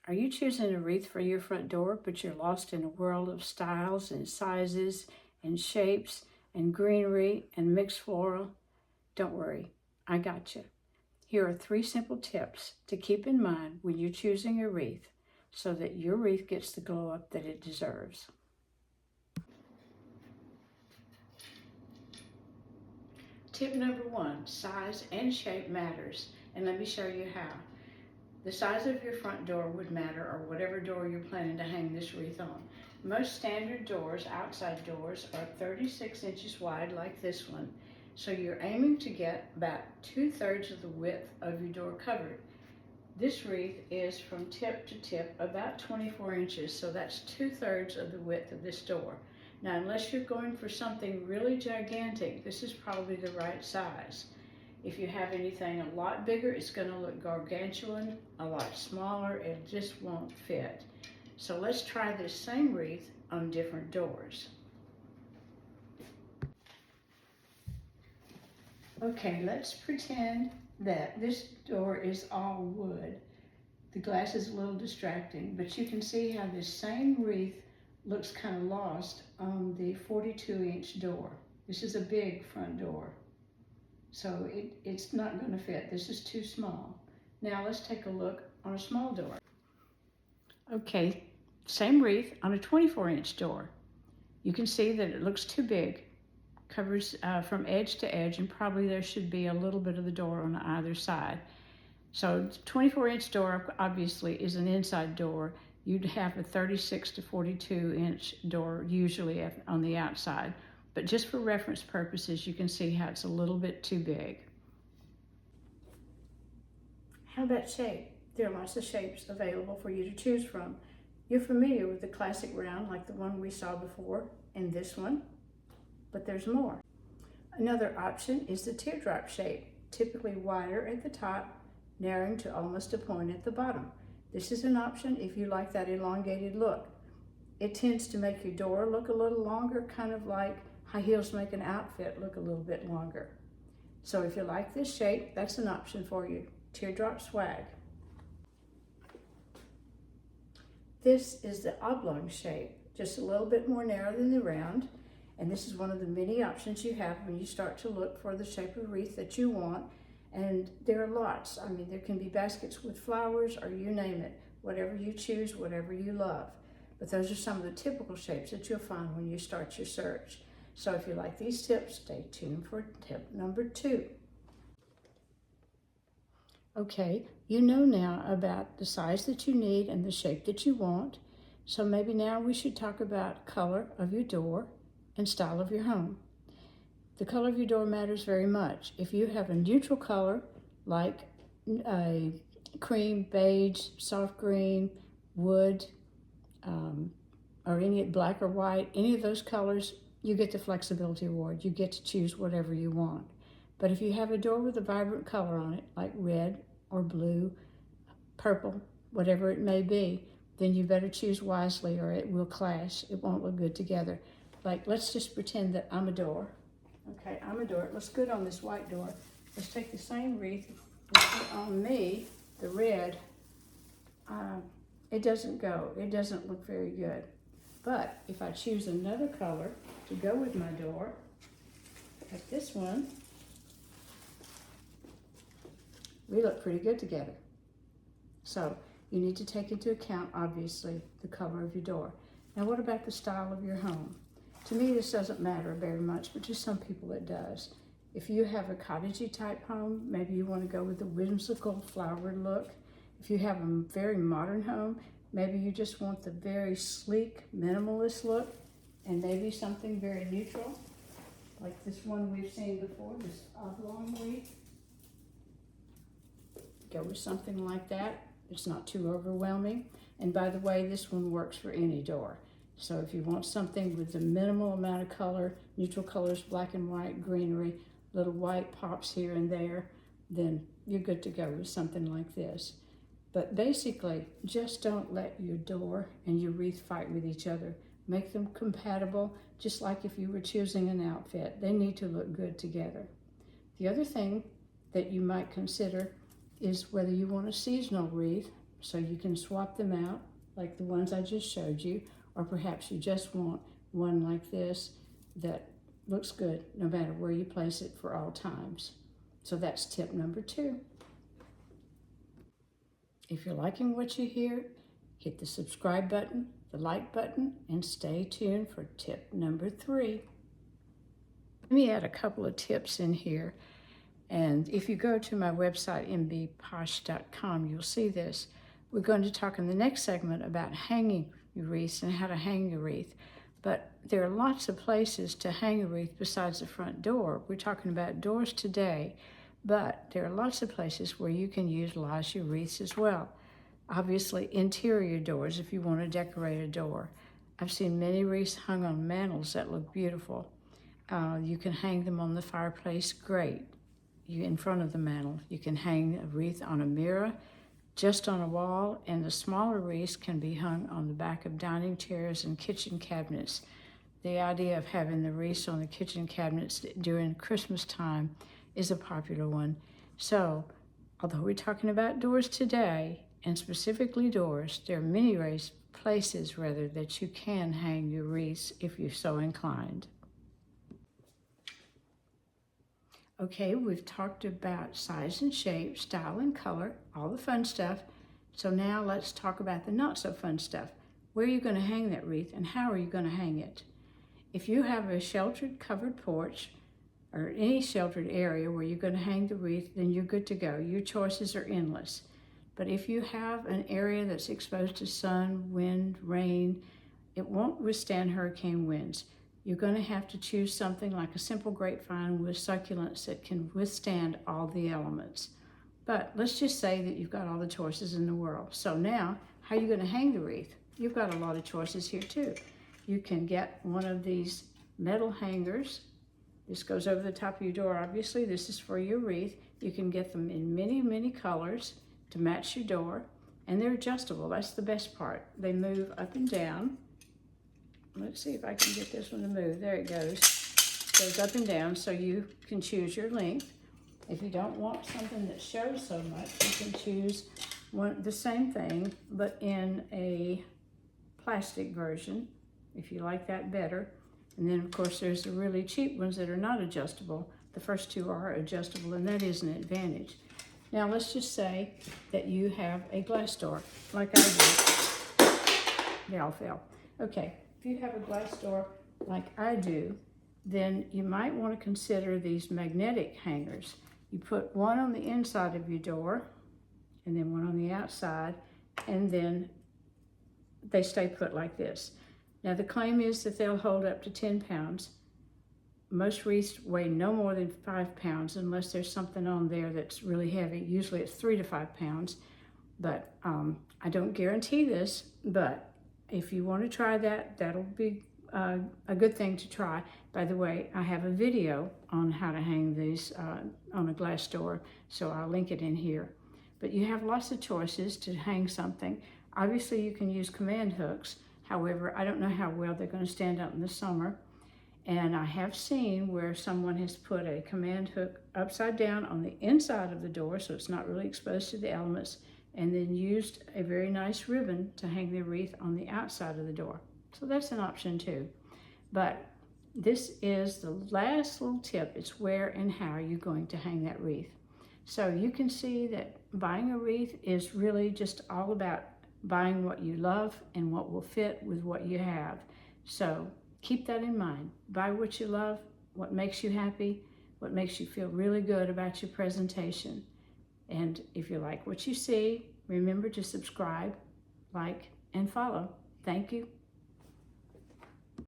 Are you choosing a wreath for your front door, but you're lost in a world of styles and sizes and shapes and greenery and mixed floral? Don't worry, I got you. Here are 3 simple tips to keep in mind when you're choosing a wreath so that your wreath gets the glow up that it deserves. Tip number 1, size and shape matters, and let me show you how. The size of your front door would matter, or whatever door you're planning to hang this wreath on. Most standard doors, outside doors, are 36 inches wide like this one, so you're aiming to get about 2/3 of the width of your door covered. This wreath is from tip to tip about 24 inches, so that's 2/3 of the width of this door. Now, unless you're going for something really gigantic, this is probably the right size. If you have anything a lot bigger, it's going to look gargantuan. A lot smaller, it just won't fit. So let's try this same wreath on different doors. Okay, let's pretend that this door is all wood. The glass is a little distracting, but you can see how this same wreath looks kind of lost on the 42-inch door. This is a big front door, so it's not going to fit. This is too small. Now let's take a look on a small door. Okay, same wreath on a 24-inch door. You can see that it looks too big. Covers from edge to edge, and probably there should be a little bit of the door on either side. So 24-inch door obviously is an inside door. You'd have a 36 to 42-inch door usually on the outside. But just for reference purposes, you can see how it's a little bit too big. How about shape? There are lots of shapes available for you to choose from. You're familiar with the classic round like the one we saw before and this one, but there's more. Another option is the teardrop shape, typically wider at the top, narrowing to almost a point at the bottom. This is an option if you like that elongated look. It tends to make your door look a little longer, kind of like high heels make an outfit look a little bit longer. So if you like this shape, that's an option for you. Teardrop swag. This is the oblong shape, just a little bit more narrow than the round. And this is one of the many options you have when you start to look for the shape of wreath that you want. And there are lots. I mean, there can be baskets with flowers or you name it. Whatever you choose, whatever you love. But those are some of the typical shapes that you'll find when you start your search. So if you like these tips, stay tuned for tip number 2. Okay, you know now about the size that you need and the shape that you want. So maybe now we should talk about color of your door and style of your home. The color of your door matters very much. If you have a neutral color like a cream, beige, soft green, wood, or any black or white, any of those colors, you get the flexibility award. You get to choose whatever you want. But if you have a door with a vibrant color on it, like red or blue, purple, whatever it may be, then you better choose wisely or it will clash. It won't look good together. Like, let's just pretend that I'm a door. Okay, I'm a door. It looks good on this white door. Let's take the same wreath and put on me, the red. It doesn't go. It doesn't look very good. But if I choose another color to go with my door, like this one, we look pretty good together. So you need to take into account, obviously, the color of your door. Now, what about the style of your home? To me, this doesn't matter very much, but to some people it does. If you have a cottagey type home, maybe you want to go with a whimsical flowered look. If you have a very modern home, maybe you just want the very sleek, minimalist look, and maybe something very neutral, like this one we've seen before, this oblong wreath. Go with something like that. It's not too overwhelming. And by the way, this one works for any door. So if you want something with a minimal amount of color, neutral colors, black and white, greenery, little white pops here and there, then you're good to go with something like this. But basically, just don't let your door and your wreath fight with each other. Make them compatible, just like if you were choosing an outfit. They need to look good together. The other thing that you might consider is whether you want a seasonal wreath So you can swap them out like the ones I just showed you, or perhaps you just want one like this that looks good no matter where you place it for all times. So that's tip number 2. If you're liking what you hear, hit the subscribe button, the like button, and stay tuned for tip number 3. Let me add a couple of tips in here. And if you go to my website, mbposh.com, you'll see this. We're going to talk in the next segment about hanging your wreaths and how to hang your wreath. But there are lots of places to hang a wreath besides the front door. We're talking about doors today, but there are lots of places where you can utilize your wreaths as well. Obviously, interior doors if you want to decorate a door. I've seen many wreaths hung on mantels that look beautiful. You can hang them on the fireplace, great. In front of the mantel. You can hang a wreath on a mirror, just on a wall, and the smaller wreaths can be hung on the back of dining chairs and kitchen cabinets. The idea of having the wreaths on the kitchen cabinets during Christmas time is a popular one. So, although we're talking about doors today, and specifically doors, there are many places that you can hang your wreaths if you're so inclined. Okay, we've talked about size and shape, style and color, all the fun stuff. So now let's talk about the not so fun stuff. Where are you going to hang that wreath and how are you going to hang it? If you have a sheltered covered porch or any sheltered area where you're going to hang the wreath, then you're good to go. Your choices are endless. But if you have an area that's exposed to sun, wind, rain, it won't withstand hurricane winds. You're going to have to choose something like a simple grapevine with succulents that can withstand all the elements. But let's just say that you've got all the choices in the world. So now, how are you going to hang the wreath? You've got a lot of choices here too. You can get one of these metal hangers. This goes over the top of your door, obviously. This is for your wreath. You can get them in many, many colors to match your door. And they're adjustable. That's the best part. They move up and down. Let's see if I can get this one to move. There it goes. Goes up and down, so you can choose your length. If you don't want something that shows so much, you can choose the same thing, but in a plastic version, if you like that better. And then, of course, there's the really cheap ones that are not adjustable. The first two are adjustable, and that is an advantage. Now, let's just say that you have a glass door, like I do. They all fell. Okay. If you have a glass door like I do, then you might want to consider these magnetic hangers. You put one on the inside of your door and then one on the outside, and then they stay put like this. Now the claim is that they'll hold up to 10 pounds. Most wreaths weigh no more than 5 pounds unless there's something on there that's really heavy. Usually it's 3 to 5 pounds, but I don't guarantee this, but if you want to try that, that'll be a good thing to try. By the way, I have a video on how to hang these on a glass door, so I'll link it in here. But you have lots of choices to hang something. Obviously, you can use command hooks. However, I don't know how well they're going to stand out in the summer. And I have seen where someone has put a command hook upside down on the inside of the door, so it's not really exposed to the elements, and then used a very nice ribbon to hang the wreath on the outside of the door. So that's an option too. But this is the last little tip. It's where and how you're going to hang that wreath. So you can see that buying a wreath is really just all about buying what you love and what will fit with what you have. So keep that in mind. Buy what you love, what makes you happy, what makes you feel really good about your presentation. And if you like what you see, remember to subscribe, like, and follow. Thank you.